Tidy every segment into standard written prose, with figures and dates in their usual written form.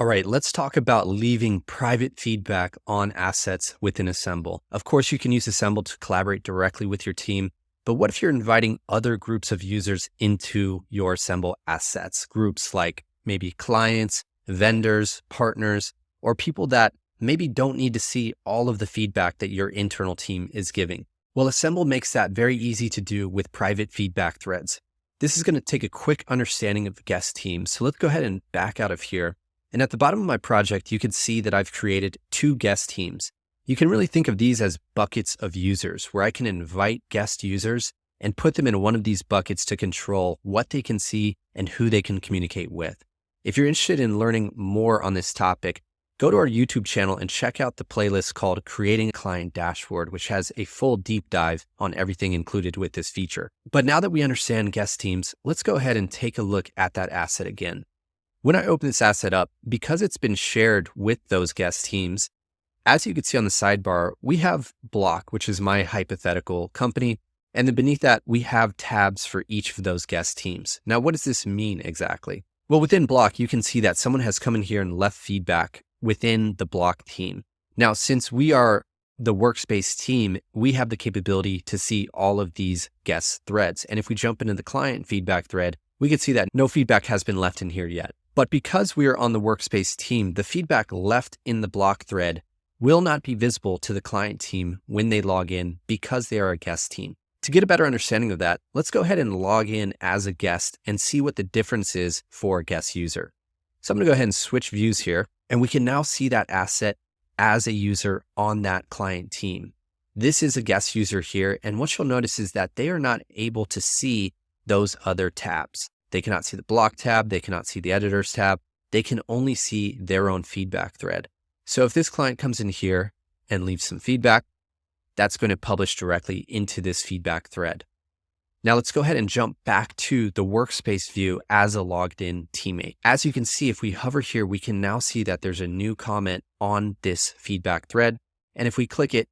All right, let's talk about leaving private feedback on assets within Assemble. Of course, you can use Assemble to collaborate directly with your team, but what if you're inviting other groups of users into your Assemble assets? Groups like maybe clients, vendors, partners, or people that maybe don't need to see all of the feedback that your internal team is giving. Well, Assemble makes that very easy to do with private feedback threads. This is going to take a quick understanding of the guest team. So let's go ahead and back out of here. And at the bottom of my project, you can see that I've created 2 guest teams. You can really think of these as buckets of users where I can invite guest users and put them in one of these buckets to control what they can see and who they can communicate with. If you're interested in learning more on this topic, go to our YouTube channel and check out the playlist called Creating a Client Dashboard, which has a full deep dive on everything included with this feature. But now that we understand guest teams, let's go ahead and take a look at that asset again. When I open this asset up, because it's been shared with those guest teams, as you can see on the sidebar, we have Block, which is my hypothetical company. And then beneath that, we have tabs for each of those guest teams. Now, what does this mean exactly? Well, within Block, you can see that someone has come in here and left feedback within the Block team. Now, since we are the workspace team, we have the capability to see all of these guest threads. And if we jump into the client feedback thread, we can see that no feedback has been left in here yet. But because we are on the workspace team, the feedback left in the Block thread will not be visible to the client team when they log in because they are a guest team. To get a better understanding of that, let's go ahead and log in as a guest and see what the difference is for a guest user. So I'm going to go ahead and switch views here, and we can now see that asset as a user on that client team. This is a guest user here, and what you'll notice is that they are not able to see those other tabs. They cannot see the Block tab. They cannot see the editors tab. They can only see their own feedback thread. So if this client comes in here and leaves some feedback, that's going to publish directly into this feedback thread. Now let's go ahead and jump back to the workspace view as a logged in teammate. As you can see, if we hover here, we can now see that there's a new comment on this feedback thread. And if we click it,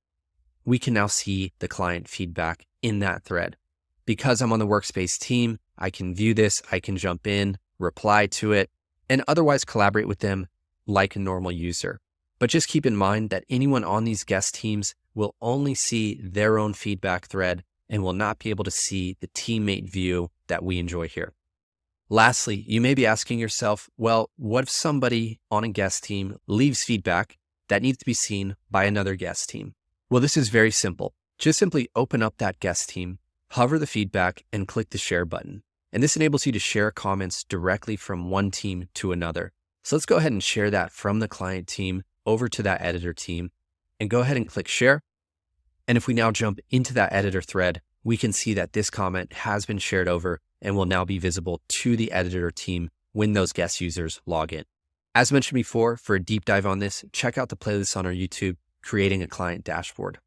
we can now see the client feedback in that thread. Because I'm on the workspace team, I can view this, I can jump in, reply to it, and otherwise collaborate with them like a normal user. But just keep in mind that anyone on these guest teams will only see their own feedback thread and will not be able to see the teammate view that we enjoy here. Lastly, you may be asking yourself, well, what if somebody on a guest team leaves feedback that needs to be seen by another guest team? Well, this is very simple. Just simply open up that guest team, hover the feedback, and click the share button. And this enables you to share comments directly from one team to another. So let's go ahead and share that from the client team over to that editor team and go ahead and click share. And if we now jump into that editor thread, we can see that this comment has been shared over and will now be visible to the editor team when those guest users log in. As mentioned before, for a deep dive on this, check out the playlist on our YouTube, Creating a Client Dashboard.